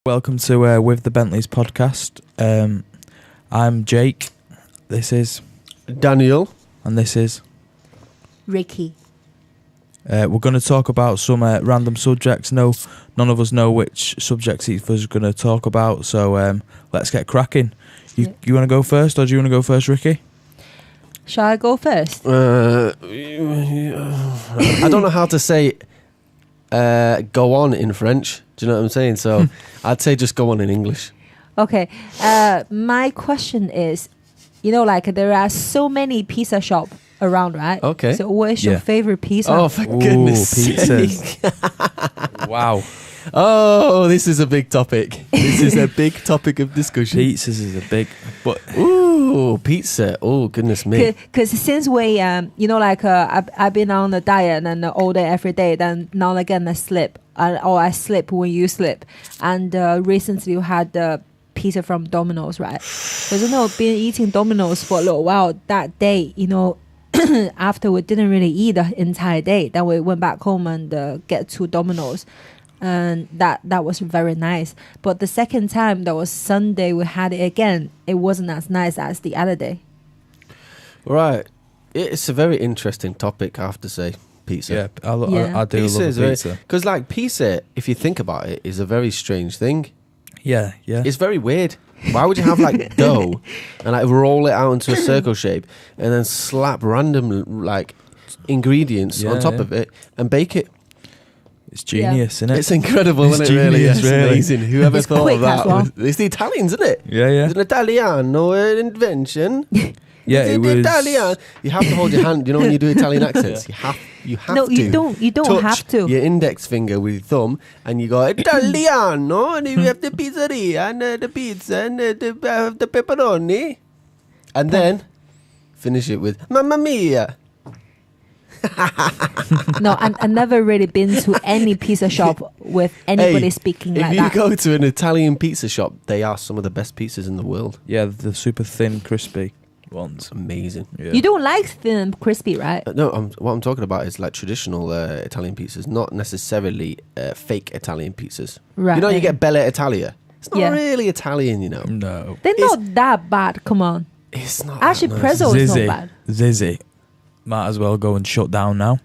Welcome to With the Bentleys podcast. I'm Jake. This is Daniel. And this is Rikki. We're going to talk about some random subjects. No, none of us know which subjects each of us are going to talk about. So let's get cracking. You want to go first, or do you want to go first, Rikki? Shall I go first? I don't know how to say go on in French. Do you know what I'm saying? So I'd say just go on in English. Okay. My question is, there are so many pizza shops around, right? Okay. So what is your favorite pizza? Oh, for goodness sake. Wow. Oh, this is a big topic. This is a big topic of discussion. Pizzas is a big... But ooh, pizza. Oh, goodness me. Because since we, I've been on the diet and all day, every day, then now and again I slip. Or I slip when you slip. And recently you had the pizza from Domino's, right? Because, been eating Domino's for a little while. That day, after we didn't really eat the entire day, then we went back home and get 2 Domino's. And that was very nice. But the second time, that was Sunday, we had it again. It wasn't as nice as the other day. Right. It's a very interesting topic, I have to say. Pizza. yeah, I do pizza love pizza. Because pizza, if you think about it, is a very strange thing. Yeah. It's very weird. Why would you have dough and roll it out into a circle shape and then slap random ingredients on top of it and bake it? It's genius, isn't it? It's incredible, isn't it? Really, genius, it's really. amazing. Whoever It's thought of quick as that? well. It's the Italians, isn't it? Yeah. It's an Italiano invention. Yeah, it was... Italian. You have to hold your hand. You know when you do Italian accents, you have No, to. you don't touch have to. your index finger with your thumb, and you go Italiano, and you have the pizzeria and the pizza and the pepperoni, and then finish it with Mamma Mia. No, I've never really been to any pizza shop with anybody speaking like that. If you go to an Italian pizza shop, they are some of the best pizzas in the world. Yeah, the super thin, crispy ones. Amazing. Yeah. You don't like thin and crispy, right? No, what I'm talking about is traditional Italian pizzas, not necessarily fake Italian pizzas. Right. You get Bella Italia. It's not Yeah. really Italian, No. They're not that bad, come on. It's not. Actually, that prezzo is not bad. Zizzy. Might as well go and shut down now.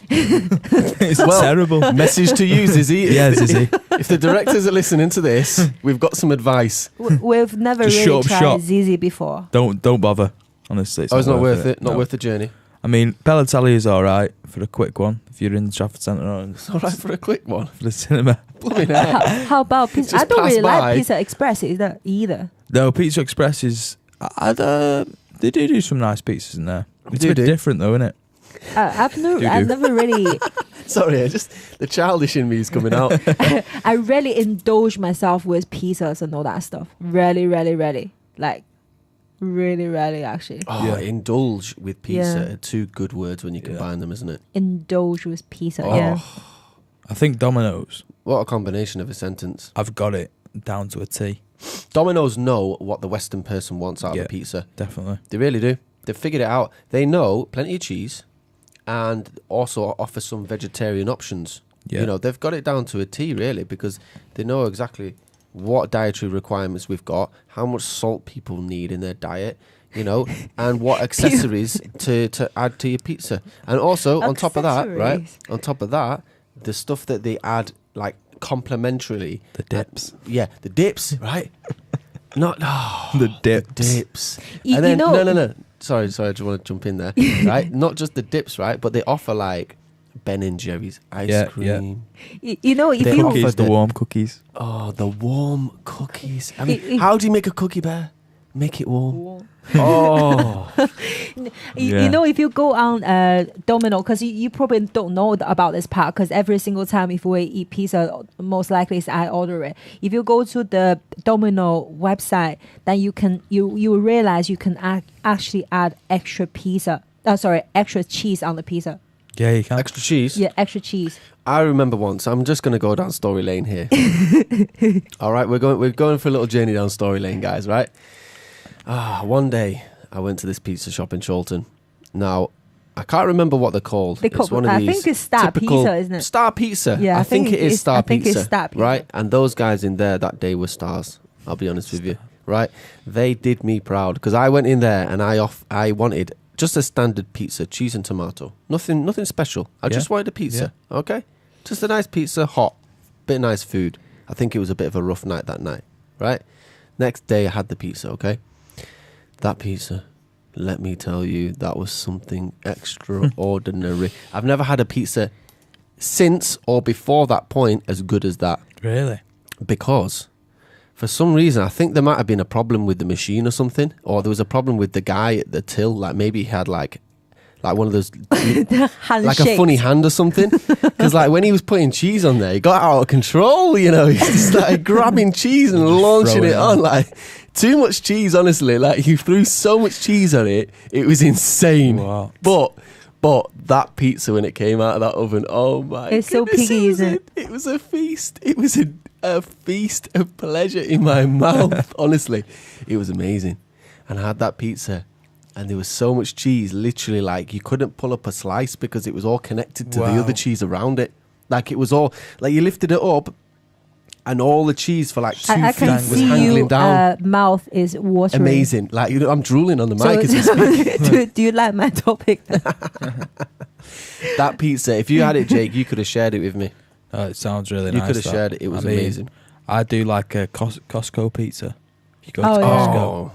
It's terrible. Message to you, Zizzy. Yeah, Zizzy. If the directors are listening to this, we've got some advice. We've never Just really shut up tried shop. Zizi before. Don't bother. Honestly, It's not worth it. Not worth the journey. I mean, Bella Italia is all right for a quick one if you're in the Trafford Centre or It's all right for a quick one. for the cinema. Blooming hell. How about pizza? Just I don't pass really by. like Pizza Express either. No, Pizza Express is. They do some nice pizzas in there. It's a bit different though, isn't it? I've never really. Sorry, the childish in me is coming out. I really indulge myself with pizzas and all that stuff. Really, actually. Oh, Yeah. indulge with pizza. Yeah. Are 2 good words when you combine them, isn't it? Indulge with pizza. Oh. Yeah. I think Domino's. What a combination of a sentence. I've got it down to a T. Domino's know what the Western person wants out of a pizza. Definitely. They really do. They've figured it out. They know plenty of cheese and also offer some vegetarian options. Yeah. They've got it down to a T, really, because they know exactly what dietary requirements we've got, how much salt people need in their diet, and what accessories to add to your pizza. And also, on top of that, the stuff that they add, complementarily. The dips. The dips, right? Not The dips. dips. You And then, know- no. Sorry, I just want to jump in there, right? Not just the dips, right? But they offer Ben and Jerry's ice cream. If They you offer Cookies, the warm cookies. Oh, the warm cookies. I mean, how do you make a cookie, Bear? Make it warm. Oh. if you go on Domino, because you probably don't know about this part, because every single time if we eat pizza, most likely is I order it. If you go to the Domino website, then you will realize you can actually add extra extra cheese on the pizza. Yeah, you can. Extra cheese? Yeah, extra cheese. I remember once. I'm just going to go down story lane here. All right, we're going for a little journey down story lane, guys, right? One day I went to this pizza shop in Chorlton. Now, I can't remember what they're called. It's one of I these think it's Star typical- Pizza, isn't it? Star Pizza. Yeah, I think it is Star I think Pizza. it's Star Pizza. Right? And those guys in there that day were stars. I'll be honest with you. Right? They did me proud because I went in there and I wanted just a standard pizza, cheese and tomato. Nothing special. I just wanted a pizza. Okay? Just a nice pizza, hot, bit of nice food. I think it was a bit of a rough night that night. Right? Next day I had the pizza, okay? That pizza, let me tell you, that was something extraordinary. I've never had a pizza since or before that point as good as that. Really? Because for some reason, I think there might have been a problem with the machine or something, or there was a problem with the guy at the till. Like maybe he had like one of those, like a funny hand or something. Because like when he was putting cheese on there, he got out of control. You know, he just started grabbing cheese and launching it on. Like too much cheese, honestly. Like he threw so much cheese on it, it was insane. Wow. But that pizza when it came out of that oven, oh my! It's so goodness, piggy, isn't it? It was a feast. It was a feast of pleasure in my mouth. Honestly, it was amazing. And I had that pizza, and there was so much cheese. Literally, like you couldn't pull up a slice because it was all connected to the Wow. other cheese around it. Like it was all like you lifted it up, and all the cheese for like 2 I feet can was see hanging you down. mouth is watering. Amazing. Like you know, I'm drooling on the mic as we speak. do you like my topic? That pizza, if you had it, Jake, you could have shared it with me. Oh, it sounds really You nice. could have that. shared it. It was I mean, amazing. I do like a Costco pizza. If you go Oh, to yeah. Costco, Oh,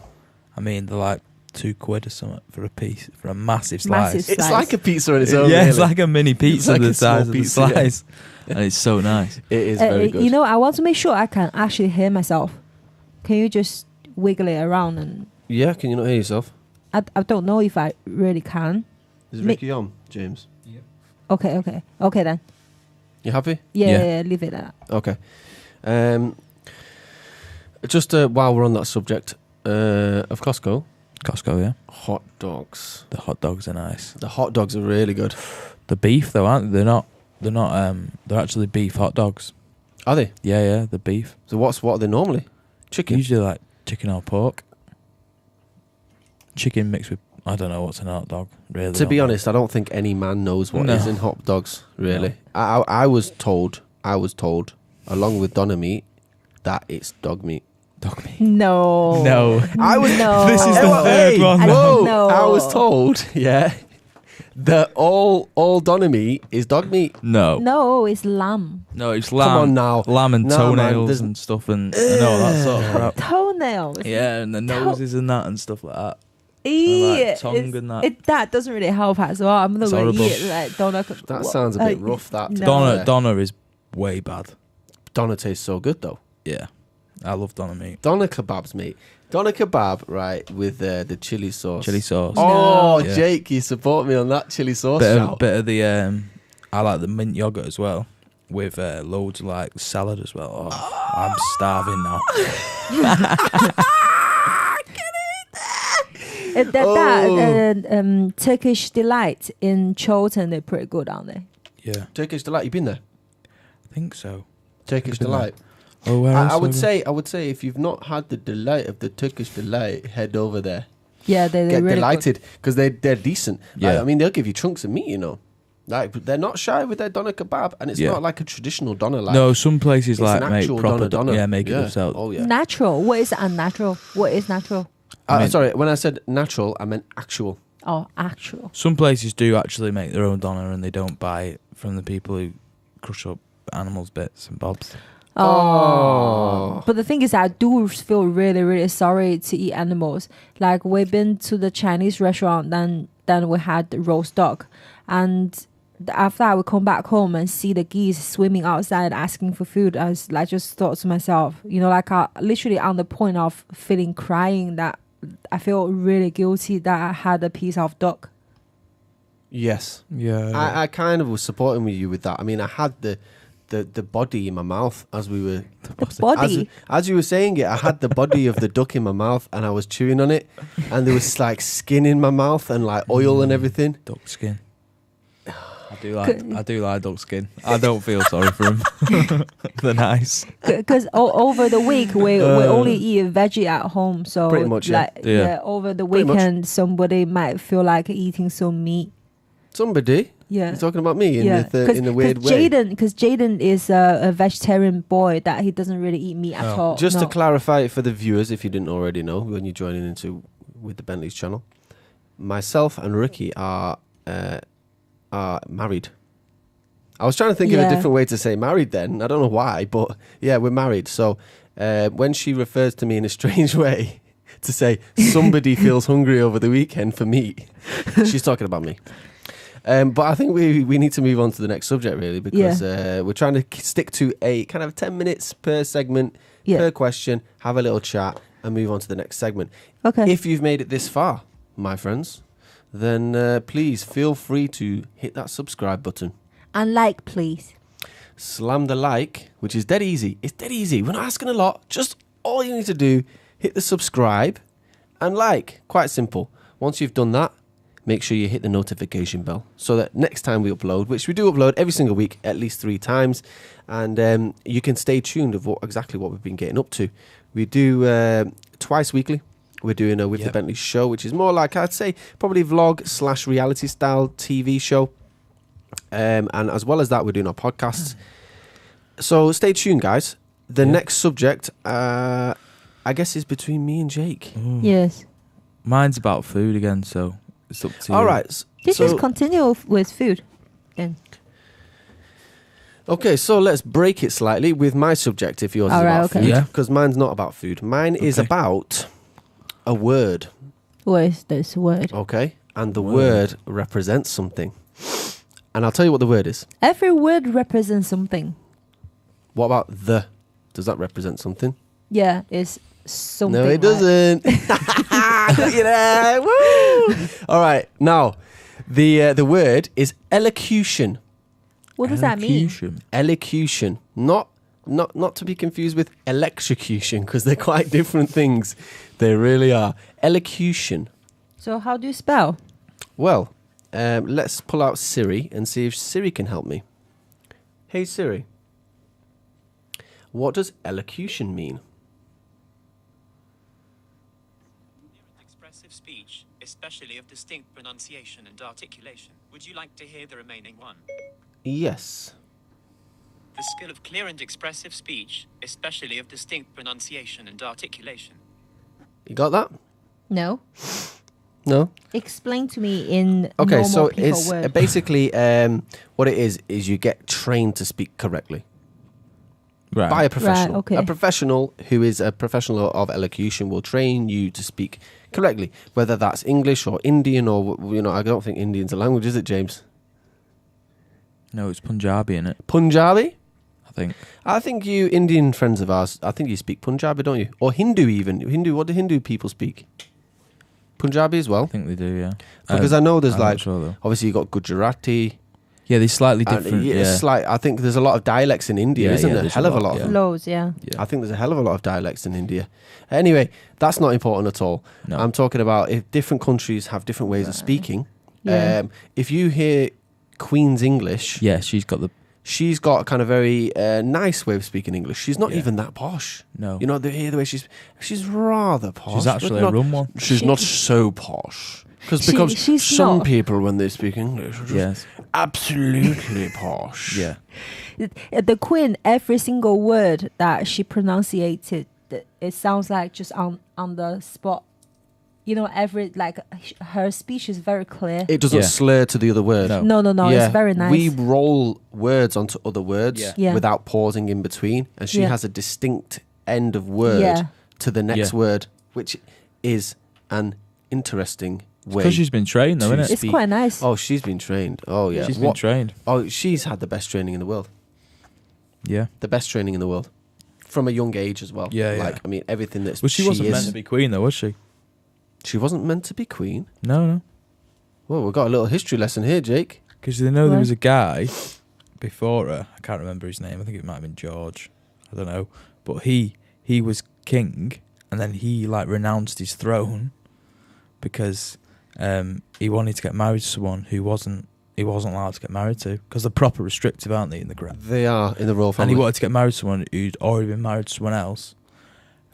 I mean, they're like £2 or something for a piece, for a massive slice. Massive it's slice. like a pizza on its own. Yeah, it's really. like a mini pizza like the a small size of the pizza, yeah. slice. And it's so nice. It is very good. You know, I want to make sure I can actually hear myself. Can you just wiggle it around? And Yeah, can you not hear yourself? I don't know if I really can. Is Me- Rikki on, James? Okay then. You happy? Yeah, leave it at that. Okay. Just while we're on that subject of Costco, Yeah. hot dogs. The hot dogs are nice. The hot dogs are really good. The beef though, aren't they? They're not they're actually beef hot dogs. Are they? Yeah, the beef. So what are they normally? Chicken. Usually like chicken or pork. Chicken mixed with, I don't know what's in a hot dog, really. To be don't know. honest, I don't think any man knows what No. is in hot dogs, really. I was told, along with doner meat, that it's dog meat. Dog meat. No. No. I was. No. This is the Whoa, third one. Whoa, No. I was told, yeah, that all doner meat is dog meat. No. No, it's lamb. No, it's Come lamb. on now. Lamb and No, man, toenails there's- and stuff and all that sort of crap. Toenails. Yeah, and the noses and that and stuff like that. Eee, like tongue and that. That doesn't really help as well. I'm not It's going to horrible. eat it. Like, donut. That sounds a bit rough. That No. Doner is way bad. Doner tastes so good though. Yeah. I love doner meat. Doner kebabs, mate. Doner kebab, right, with the chili sauce. Chili sauce. Oh, Yeah. Jake, you support me on that chili sauce. bit shout. of the I like the mint yogurt as well with loads of like salad as well. Oh, I'm starving now. Turkish Delight in Chiltern, they're pretty good, aren't they? Yeah, Turkish Delight, you been there? I think so. Turkish been Delight. Oh, where else? I would say if you've not had the delight of the Turkish Delight, head over there. Yeah, they're Get really delighted because they're decent. Like, Yeah. I mean, they'll give you chunks of meat, you know. Like they're not shy with their doner kebab, and it's Yeah. not like a traditional doner. Like No, some places it's like an make actual proper doner. yeah, make it Yeah. themselves. Oh good. yeah. Natural. What is unnatural? What is natural? I mean- Sorry, when I said natural, I meant actual. Oh, actual. Some places do actually make their own doner and they don't buy it from the people who crush up animals' bits and bobs. Oh. But the thing is, I do feel really, really sorry to eat animals. Like we've been to the Chinese restaurant, then we had the roast dog, and after that we come back home and see the geese swimming outside asking for food. I was like, just thought to myself, you know, like I literally on the point of feeling crying that I feel really guilty that I had a piece of dog. Yes. Yeah. I kind of was supporting with you with that. I mean, I had the body in my mouth as we were Body. as you were saying it. I had the body of the duck in my mouth, and I was chewing on it, and there was like skin in my mouth and like oil and everything. duck skin. I do like duck skin. I don't feel sorry for them. They're nice. Because over the week we only eat veggie at home, so Pretty much, yeah. like, Yeah. over the Pretty much. weekend somebody might feel like eating some meat. Somebody. Yeah. He's talking about me in the weird way. Because Jaden is a vegetarian boy that he doesn't really eat meat at all. Just to clarify it for the viewers, if you didn't already know, when you're joining into with the Bentleys channel, myself and Rikki are married. I was trying to think of a different way to say married then. I don't know why, but yeah, we're married. So when she refers to me in a strange way to say somebody feels hungry over the weekend for meat, she's talking about me. But I think we need to move on to the next subject, really, because we're trying to stick to a kind of 10 minutes per segment, per question, have a little chat, and move on to the next segment. Okay. If you've made it this far, my friends, then please feel free to hit that subscribe button. And like, please. Slam the like, which is dead easy. It's dead easy. We're not asking a lot. Just all you need to do, hit the subscribe and like. Quite simple. Once you've done that, make sure you hit the notification bell so that next time we upload, which we do upload every single week, at least 3 times, and you can stay tuned of exactly what we've been getting up to. We do twice weekly. We're doing a With the Bentleys show, which is more like, I'd say, probably vlog / reality style TV show. And as well as that, we're doing our podcasts. So stay tuned, guys. The next subject, I guess, is between me and Jake. Yes. Mine's about food again, so it's up to you. All right. Let's just continue with food then. Okay, so let's break it slightly with my subject if yours is about food. Yeah. Because mine's not about food. Mine is about a word. What is this word? Okay. And the word represents something. And I'll tell you what the word is. Every word represents something. What about the? Does that represent something? Yeah, it's something. No, it doesn't. Got you there. Woo! All right. Now, the word is elocution. What does that mean? Elocution. Not to be confused with electrocution, because they're quite different things. They really are. Elocution. So how do you spell? Well, let's pull out Siri and see if Siri can help me. Hey Siri, what does elocution mean? Expressive speech, especially of distinct pronunciation and articulation. Would you like to hear the remaining one? Yes. The skill of clear and expressive speech, especially of distinct pronunciation and articulation. You got that? No. No? Explain to me in Okay, normal so people it's words. basically what it is you get trained to speak correctly by a professional. Right, okay. A professional who is a professional of elocution will train you to speak correctly, whether that's English or Indian or, I don't think Indian's a language, is it, James? No, it's Punjabi, innit? Punjabi? I think you Indian friends of ours, I think you speak Punjabi, don't you? Or Hindu even. What do Hindu people speak? Punjabi as well? I think they do, yeah. Because I know there's sure, obviously you got Gujarati. Yeah, they're slightly different. I think there's a lot of dialects in India, isn't there? A hell of a lot. Loads, yeah. I think there's a hell of a lot of dialects in India. Anyway, that's not important at all. No. I'm talking about if different countries have different ways of speaking. Yeah. If you hear Queen's English, Yeah, she's got a kind of very nice way of speaking English. She's not even that posh. No. They hear the way she's rather posh. She's actually a rum one. She's not so posh. Because she's some not. people, when they speak English, are just absolutely posh. Yeah. The Queen, every single word that she pronunciated, it sounds like just on the spot. Her speech is very clear. It doesn't slur to the other word. No, Yeah. it's very nice. We roll words onto other words Yeah. without pausing in between. And she has a distinct end of word Yeah. to the next Yeah. word, which is an interesting way. Because she's been trained, though, to isn't it? It's quite nice. Oh, she's been trained. Oh, yeah. She's been trained. Oh, she's had the best training in the world. Yeah. The best training in the world. From a young age as well. Yeah, yeah. I mean, everything that's Well, she wasn't is. meant to be queen, though, was she? She wasn't meant to be queen? No. Well, we've got a little history lesson here, Jake. Because they know there was a guy before her. I can't remember his name. I think it might have been George. I don't know. But he was king, and then he renounced his throne because he wanted to get married to someone he wasn't allowed to get married to, because they're proper restrictive, aren't they, in the crown? They are in the royal family. And he wanted to get married to someone who'd already been married to someone else.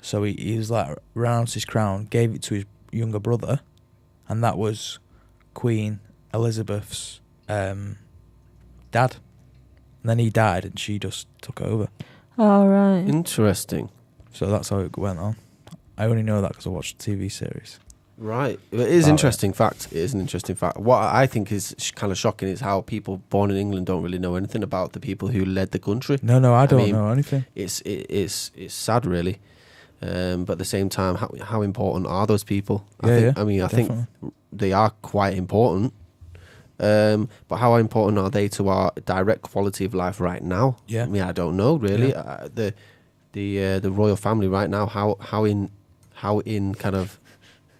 So he was renounced his crown, gave it to his younger brother, and that was Queen Elizabeth's dad. And then he died and she just took over. All right. Interesting. So that's how it went on. I only know that because I watched the TV series. Right. It is About interesting fact. It is an interesting fact. What I think is kind of shocking is how people born in England don't really know anything about the people who led the country. No, I don't mean, know anything. It's sad, really. But at the same time, how important are those people? Yeah, I definitely. think they are quite important. But how important are they to our direct quality of life right now? Yeah. I mean, I don't know really. Yeah. The royal family right now, how in kind of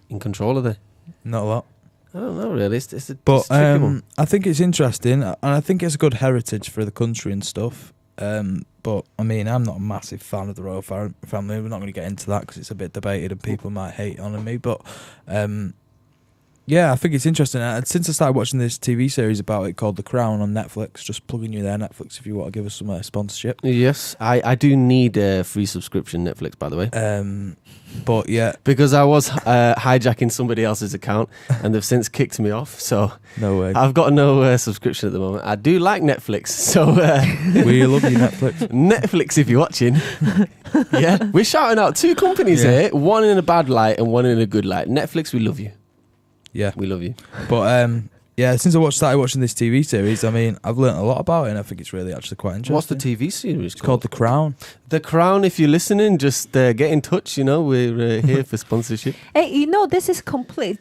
in control are they? Not a lot. I don't know really. It's a But tricky one. I think it's interesting, and I think it's a good heritage for the country and stuff. But I mean, I'm not a massive fan of the royal family. We're not going to get into that because it's a bit debated and people might hate on me. But yeah, I think it's interesting. And since I started watching this TV series about it called The Crown on Netflix, just plugging you there, Netflix, if you want to give us some sponsorship. Yes, I do need a free subscription Netflix, by the way. But yeah, Because I was hijacking somebody else's account and they've since kicked me off. So no way. I've got no subscription at the moment. I do like Netflix. So We love you, Netflix. Netflix, if you're watching. Yeah, we're shouting out 2 companies here, one in a bad light and one in a good light. Netflix, we love you. Yeah, We love you. but yeah, since I started watching this TV series, I mean, I've learnt a lot about it, and I think it's really actually quite interesting. What's the TV series It's called The Crown. The Crown. If you're listening, just get in touch. You know, we're here for sponsorship. Hey, this is complete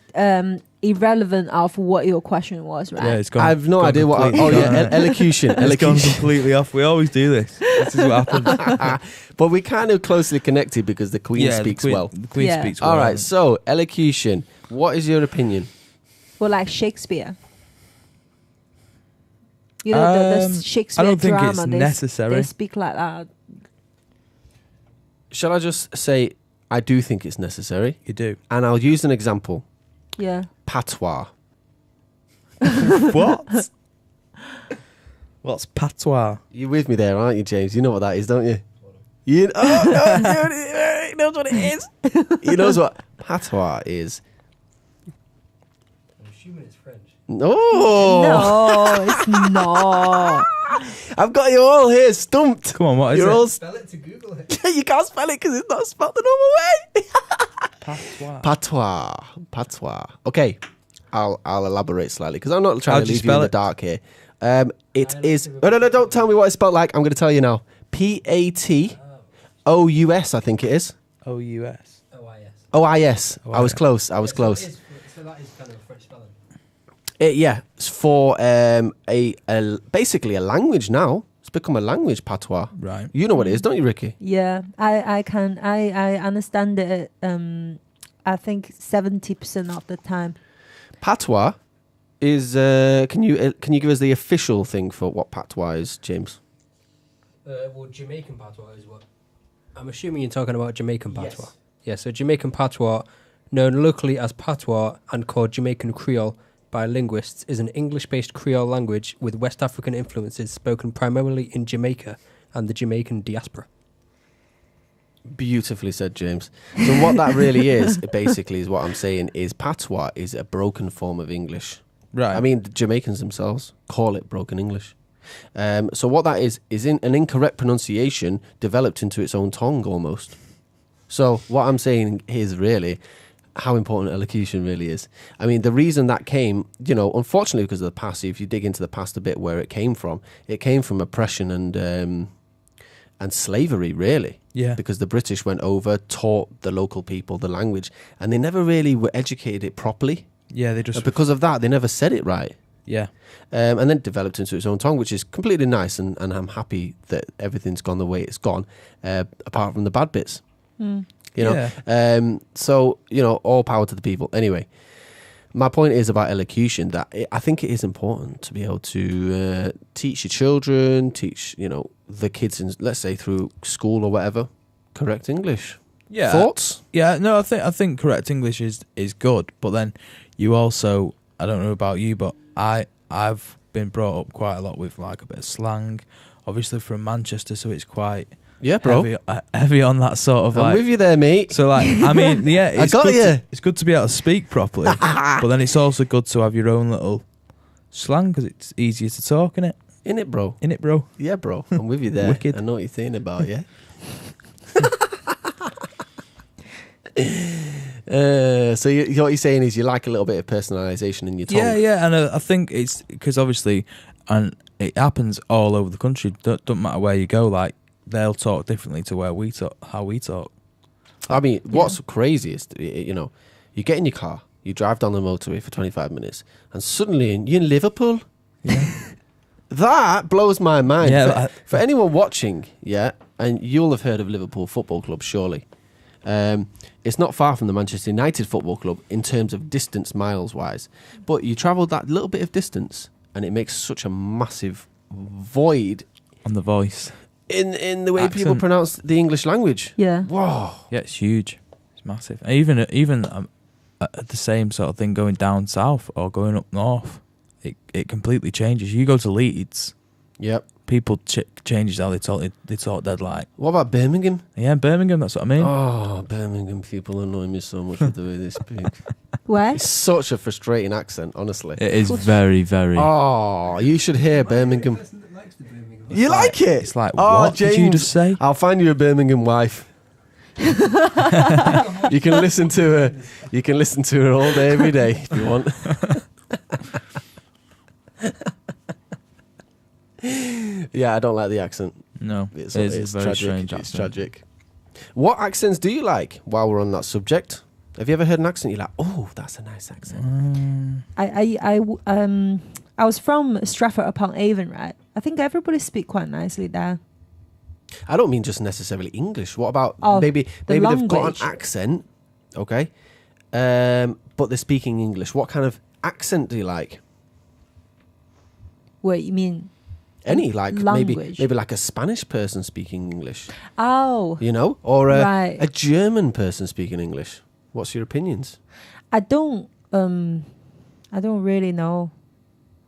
irrelevant of what your question was, right? Yeah, it's gone. I've no gone idea what. completely gone, Elocution. It's gone Elocution. completely off. We always do this. This is what happens. But we're kind of closely connected because the Queen speaks well. The Queen Yeah. speaks well. All right. So elocution. What is your opinion? Well, like Shakespeare. The Shakespeare I don't think drama, it's they necessary. speak like that. Shall I just say I do think it's necessary, You do. and I'll use an example. Yeah. Patois. What? What's patois? You're with me there, aren't you, James? You know what that is, don't you? You he knows what it is. He knows what patois is. I'm assuming it's French. No. No, it's not. I've got you all here stumped. Come on, what is You're it? all Spell it to Google it. you can't spell it because it's not spelled the normal way. Patois. Patois. Okay, I'll elaborate slightly because I'm not trying How'd to you leave you in spell the it? dark here. It is. No, don't tell me what it's spelled like. I'm going to tell you now. P-A-T-O-U-S, I think it is. O-U-S. O-I-S. O-I-S. I was O-I-S. close. I was close. So that is kind of a French spelling. Yeah, it's for basically a language now. It's become a language, patois. Right. You know what it is, don't you, Rikki? Yeah, I understand it. I think 70% of the time. Patois is. Can you give us the official thing for what patois is, James? Well, Jamaican patois is what? I'm assuming you're talking about Jamaican patois. Yeah, so Jamaican patois, known locally as patois and called Jamaican Creole by linguists, is an English-based Creole language with West African influences spoken primarily in Jamaica and the Jamaican diaspora. Beautifully said, James. So what that really is, basically, is what I'm saying is patois is a broken form of English. Right. I mean, the Jamaicans themselves call it broken English. So what that is in an incorrect pronunciation developed into its own tongue almost. So what I'm saying is really how important elocution really is. I mean, the reason that came, unfortunately because of the past, if you dig into the past a bit where it came from oppression and slavery, really. Yeah. Because the British went over, taught the local people the language, and they never really were educated it properly. Yeah, they just. And because of that, they never said it right. Yeah. And then developed into its own tongue, which is completely nice, and I'm happy that everything's gone the way it's gone, apart from the bad bits. Yeah. So, all power to the people. Anyway, my point is about elocution, that I think it is important to be able to teach your children, teach, the kids, let's say through school or whatever, correct English. Yeah. Thoughts? Yeah. No, I think correct English is good, but then you also, I don't know about you, but I've been brought up quite a lot with like a bit of slang, obviously from Manchester, so it's quite bro. heavy on that sort of I'm with you there, mate. So like, I mean, yeah, I got you. It's good to be able to speak properly, but then it's also good to have your own little slang because it's easier to talk, innit? In it, bro. Innit, bro? Yeah, bro. I'm with you there. Wicked. I know what you're thinking about, yeah. So what you're saying is you like a little bit of personalisation in your tongue. Yeah, and I think it's because obviously, and it happens all over the country. Don't matter where you go, like they'll talk differently to where we talk, how we talk. I mean, what's crazy is, you know, you get in your car, you drive down the motorway for 25 minutes, and suddenly you're in Liverpool. Yeah. That blows my mind. Yeah, for anyone watching, yeah, and you'll have heard of Liverpool Football Club, surely. It's not far from the Manchester United Football Club in terms of distance, miles-wise. But you travel that little bit of distance, and it makes such a massive void On the voice. in the way people Accent. pronounce the English language. Yeah. Whoa. Yeah, it's huge. It's massive. And even the same sort of thing going down south or going up north, it completely changes. You go to Leeds, Yep. people changes how they talk. They talk dead like. What about Birmingham? Yeah, Birmingham. That's what I mean. Oh, Birmingham people annoy me so much with the way they speak. Where? It's such a frustrating accent, honestly. It is very, very. Oh, you should hear Birmingham. Person that likes the Birmingham. You like it? It's like, Oh, what did you James. just say? I'll find you a Birmingham wife. You can listen to her. You can listen to her all day, every day, if you want. Yeah, I don't like the accent. No, It's it is a very tragic. strange It's accent. tragic. What accents do you like? While we're on that subject, have you ever heard an accent you're like, oh, that's a nice accent? I was from Stratford upon Avon, right? I think everybody speak quite nicely there. I don't mean just necessarily English. What about Oh, maybe the they've got language. an accent, okay, but they're speaking English. What kind of accent do you like? What you mean? Any like Language. maybe like a Spanish person speaking English, Oh, you know, or Right. a German person speaking English. What's your opinions? I don't really know.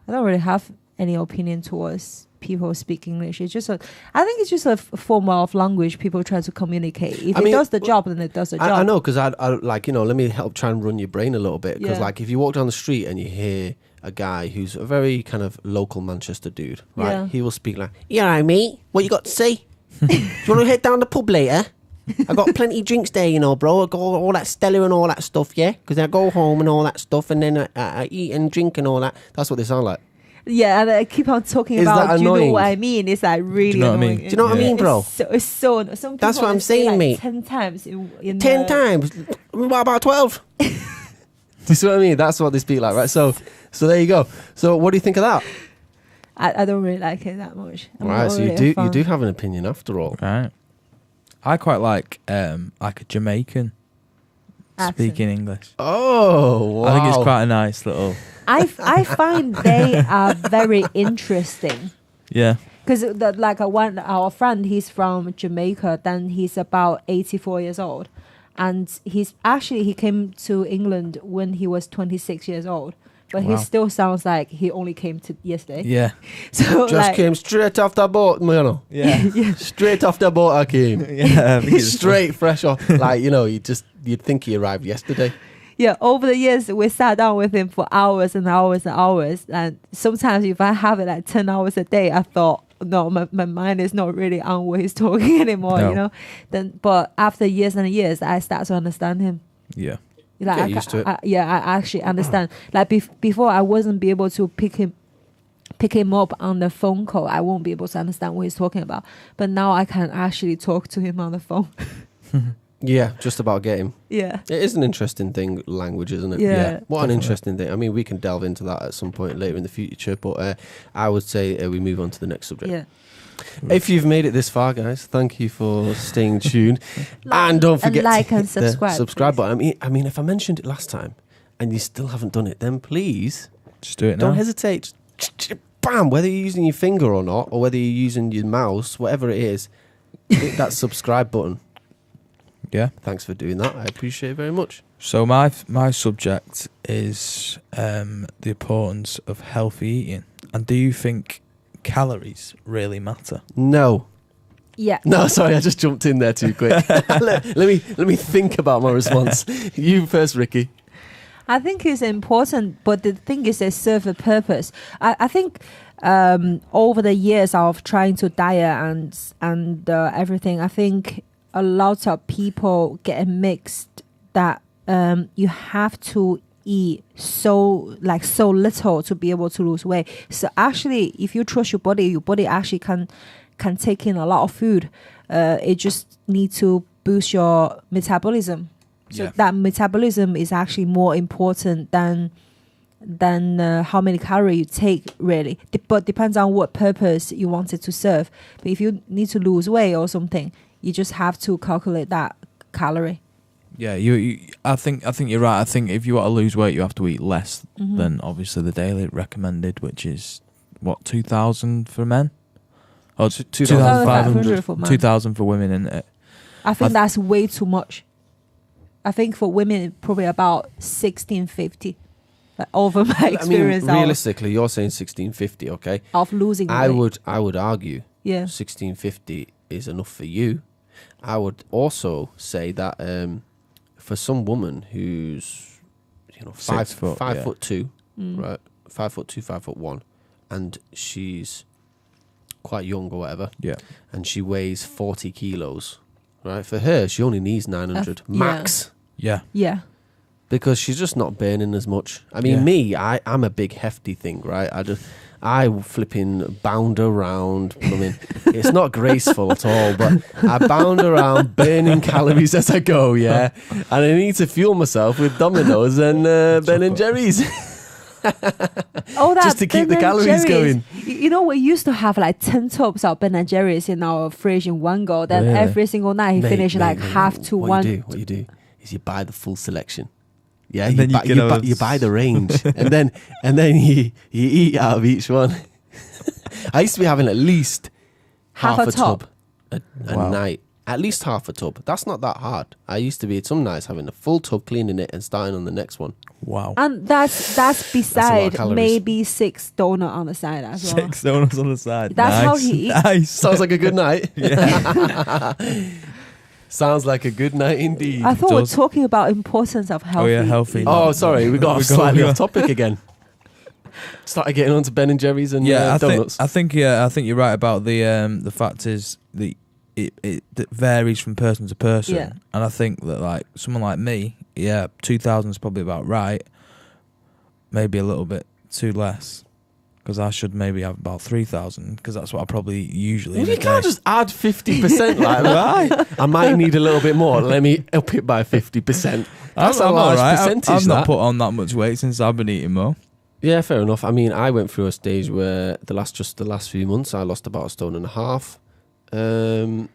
I don't really have any opinion towards people who speak English. It's just I think it's just a form of language people try to communicate. If I it mean, does the job, then it does the job. I know, because I like, you know, let me help try and run your brain a little bit. Because Yeah. like if you walk down the street and you hear a guy who's a very kind of local Manchester dude, right? Yeah. He will speak like, "You know, mate, what you got to say? Do you want to head down the pub later? I got plenty of drinks there, you know, bro. I got all that Stella and all that stuff, yeah. Because I go home and all that stuff, and then I eat and drink and all that. That's what they sound like. Yeah, and I keep on talking Is about. that Do you know annoying? what I mean? It's like really Do you know what I annoying. mean? Do you know what I mean, bro? It's so some That's people what I'm they say saying, like mate. 10 times in 10 times. What about 12? Do you see what I mean? That's what they speak like, right? So there you go. So what do you think of that? I don't really like it that much. I'm Right, not so really you a do fan. have an opinion after all. Right. I quite like a Jamaican Accent. Oh, speaking English. wow. I think it's quite a nice little. I find they are very interesting. Yeah. Because our friend, he's from Jamaica. Then he's about 84 years old, and he came to England when he was 26 years old. But he Wow. still sounds like he only came to yesterday. Yeah. So Just like, came straight off the boat, Mano. Yeah. Straight off the boat I came. Yeah. I think it's Straight fresh off. Like, you know, you'd think he arrived yesterday. yeah, over the years we sat down with him for hours and hours and hours, and sometimes if I have it like 10 hours a day, I thought, no, my mind is not really on what he's talking anymore, No. you know. But after years and years, I start to understand him. Yeah. Like, Get used to it. I actually understand. Like before, I wasn't be able to pick him up on the phone call. I won't be able to understand what he's talking about. But now I can actually talk to him on the phone. Yeah, just about get him. Yeah. It is an interesting thing, language, isn't it? Yeah, What an definitely. interesting thing. I mean, we can delve into that at some point later in the future, but I would say we move on to the next subject. Yeah. If you've made it this far, guys, thank you for staying tuned. And don't forget like to and hit the subscribe, subscribe please. button. I mean, if I mentioned it last time and you still haven't done it, then please Just do it now. don't hesitate. Bam! Whether you're using your finger or not, or whether you're using your mouse, whatever it is, hit that subscribe button. Yeah. Thanks for doing that. I appreciate it very much. So my subject is the importance of healthy eating. And do you think calories really matter? No. Yeah. No, sorry, I just jumped in there too quick. let me think about my response. You first, Rikki. I think it's important, but the thing is, they serve a purpose. I think over the years of trying to diet and everything, I think a lot of people get mixed that you have to eat so little to be able to lose weight. So actually, if you trust your body actually can take in a lot of food. It just needs to boost your metabolism. So that metabolism is actually more important than how many calories you take, really. But depends on what purpose you want it to serve. But if you need to lose weight or something, you just have to calculate that calorie. Yeah, I think you're right. I think if you want to lose weight, you have to eat less than obviously the daily recommended, which is what, 2,000 for men, or 2,500 for men. 2,000 for women, isn't it? I think that's way too much. I think for women, probably about 1,650. Over my experience, realistically, you're saying 1,650, okay? Of losing weight. I would argue, 1,650 is enough for you. I would also say that for some woman who's 5'2", right, 5'2", 5'1", and she's quite young or whatever, and she weighs 40 kilos, right? For her, she only needs 900 max. Yeah. Because she's just not burning as much. I mean, me, I'm a big hefty thing, right? I flipping bound around. I mean, it's not graceful at all, but I bound around burning calories as I go, and I need to fuel myself with Domino's and Ben and Jerry's. Just to keep the calories going. You know, we used to have like 10 tubs of Ben and Jerry's in our fridge in one go. Then every single night he finished half to one. What you do is you buy the full selection. Yeah, and you buy the range, and then you eat out of each one. I used to be having at least half a tub a night. At least half a tub. That's not that hard. I used to be some nights having a full tub, cleaning it and starting on the next one. Wow. And that's beside maybe 6 donuts on the side as well. 6 donuts on the side. That's how he eats. Nice. Sounds like a good night. Sounds like a good night indeed. I thought we were talking about importance of healthy. Oh yeah, healthy. Oh, sorry, we got slightly off topic again. Started getting onto Ben and Jerry's and donuts. I think you're right about the fact is that it varies from person to person, and I think that like someone like me, 2,000 is probably about right. Maybe a little bit too less. Because I should maybe have about 3,000, because that's what I probably usually. Well, you can't just add 50% like that. I might need a little bit more. Let me up it by 50%. That's a large percentage. I've not put on that much weight since I've been eating more. Yeah, fair enough. I mean, I went through a stage where the last few months I lost about 1.5 stone.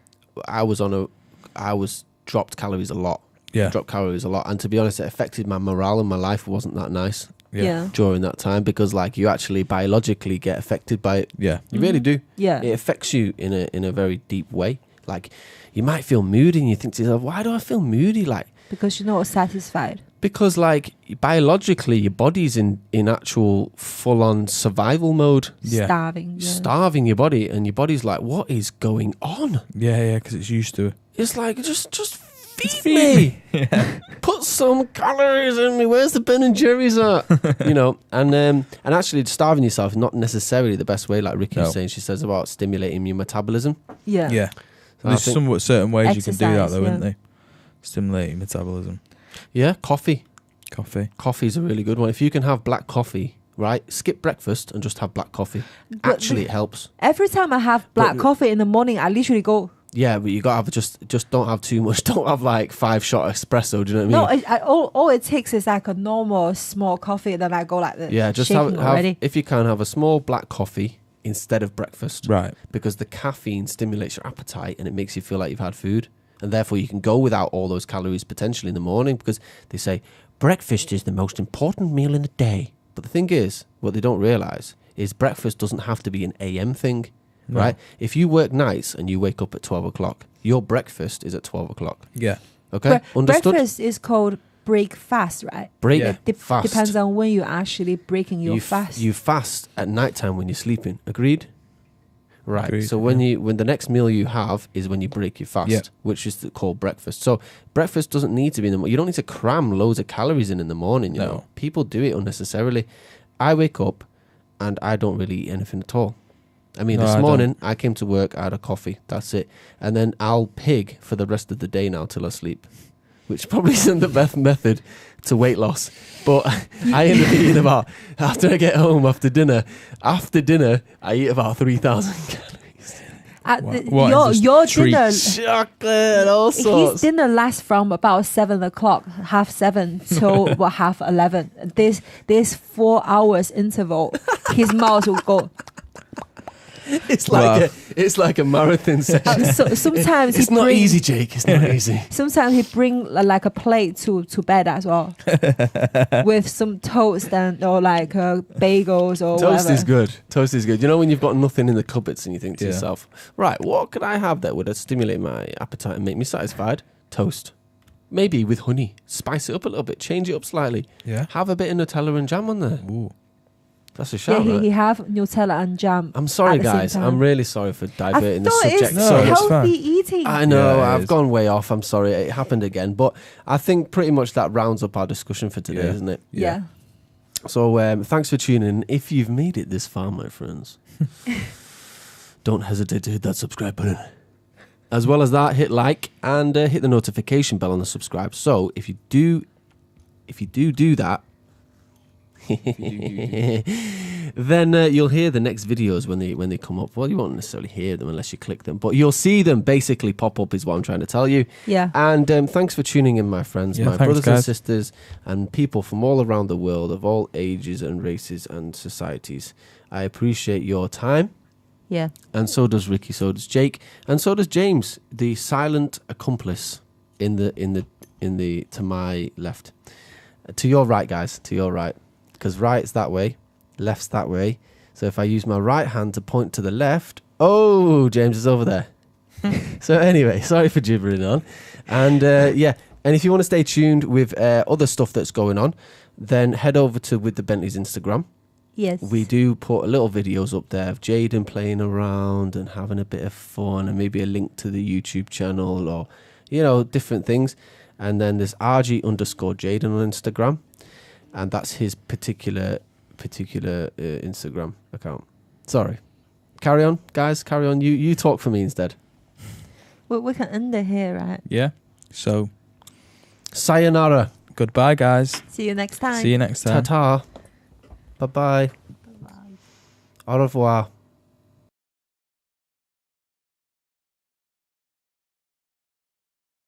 I was dropped calories a lot. Yeah, dropped calories a lot, and to be honest, it affected my morale and my life wasn't that nice. Yeah. During that time, because like you actually biologically get affected by it. Yeah. You really do. Yeah. It affects you in a very deep way. Like you might feel moody and you think to yourself, why do I feel moody? Like because you're not satisfied. Because like biologically your body's in actual full on survival mode. Yeah. Starving your body, and your body's like, what is going on? Yeah, because it's used to it. It's like just feed me. Yeah. Put some calories in me. Where's the Ben and Jerry's at? And actually starving yourself is not necessarily the best way. Like Rikki was saying, she says about stimulating your metabolism. Yeah. Yeah. So there's somewhat certain ways you can do that though, yeah. isn't there? Stimulating metabolism. Yeah, coffee. Coffee's a really good one. If you can have black coffee, right? Skip breakfast and just have black coffee. Actually, it helps. Every time I have black coffee in the morning, I literally go. Yeah, but you gotta have just don't have too much. Don't have like 5-shot espresso. Do you know what I mean? No, all it takes is like a normal small coffee. Then I go like this. Yeah, just have if you can have a small black coffee instead of breakfast. Right. Because the caffeine stimulates your appetite and it makes you feel like you've had food, and therefore you can go without all those calories potentially in the morning, because they say breakfast is the most important meal in the day. But the thing is, what they don't realise is breakfast doesn't have to be an AM thing. No. Right? If you work nights and you wake up at 12 o'clock, your breakfast is at 12 o'clock. Yeah. Okay? Understood? Breakfast is called break fast, right? Fast. Depends on when you're actually breaking your fast. You fast at nighttime when you're sleeping. Agreed? Right. Agreed, So when the next meal you have is when you break your fast, Yeah. which is called breakfast. So breakfast doesn't need to be in the morning. You don't need to cram loads of calories in the morning. You No. know, people do it unnecessarily. I wake up and I don't really eat anything at all. I mean, No, this I morning I came to work, I had a coffee. That's it, and then I'll pig for the rest of the day now till I sleep, which probably isn't the best method to weight loss. But I end up eating about, after I get home after dinner, I eat about 3,000 calories. What, Your just dinner, treats? Chocolate, all his sorts. dinner lasts from about 7 o'clock, 7:30 till about 11:30. This 4 hours interval, his mouth will go. It's Wow. like a marathon session. So sometimes It's not easy, Jake. It's not easy. Sometimes he bring like a plate to bed as well, with some toast and or like bagels or Toast whatever. is good. Toast is good. You know when you've got nothing in the cupboards and you think to Yeah. yourself, right, what could I have that would stimulate my appetite and make me satisfied? Toast. Maybe with honey. Spice it up a little bit. Change it up slightly. Yeah. Have a bit of Nutella and jam on there. Ooh. That's a Yeah, shout, right? he have Nutella and jam. I'm sorry, at the same guys. time. I'm really sorry for I diverting the thought subject. it's No, so it's much. fine. healthy eating. I know, Yeah, it I've is. gone way off. I'm sorry. It happened again. But I think pretty much that rounds up our discussion for today, Yeah. isn't it? Yeah. So thanks for tuning in. If you've made it this far, my friends, don't hesitate to hit that subscribe button. As well as that, hit like and hit the notification bell on the subscribe. So if you do that, then you'll hear the next videos when they come up. Well, you won't necessarily hear them unless you click them, but you'll see them basically pop up is what I'm trying to tell you. Yeah. And thanks for tuning in, my friends, Yeah, my thanks, brothers and guys. sisters, and people from all around the world of all ages and races and societies. I appreciate your time, Yeah. and so does Rikki, so does Jake, and so does James, the silent accomplice in the to my left, to your right, guys, to your right, because right's that way, left's that way. So if I use my right hand to point to the left, oh, James is over there. So anyway, sorry for gibbering on. And yeah, and if you want to stay tuned with other stuff that's going on, then head over to With the Bentleys Instagram. Yes. We do put little videos up there of Jaden playing around and having a bit of fun, and maybe a link to the YouTube channel or, you know, different things. And then there's Arjie_Jaden on Instagram, and that's his particular Instagram account. Sorry. Carry on, guys. Carry on. You talk for me instead. We can end it here, right? Yeah. So, Sayonara. goodbye, guys. See you next time. See you next time. Ta-ta. Bye-bye. Au revoir.